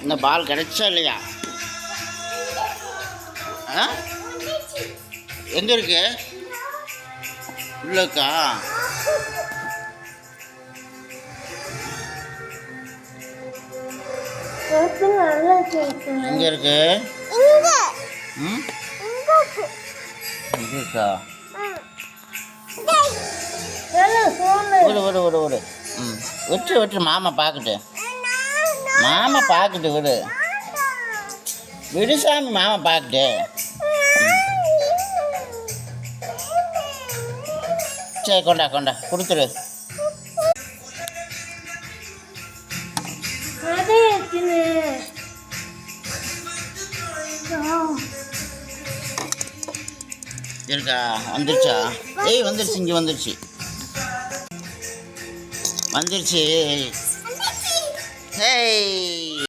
இந்த பால் கிடைச்சா இல்லையா? ஆ எங்கே இருக்கு? உள்ளக்கா? எங்கே இருக்கு? ம் எங்கே இருக்கா? விடு விடு விடு விடு. ம் விட்டு விட்டு மாமா பார்க்கட்டு. மாமா பார்க்கட்டு விடு. விடு சாமி, மாமா பார்க்கட்டு. சரி கொண்டா கொண்டா கொடுத்துரு. இருக்கா? வந்துருச்சா? ஏய் வந்துருச்சு, இங்கே வந்துருச்சு வந்துருச்சு. ஹேய்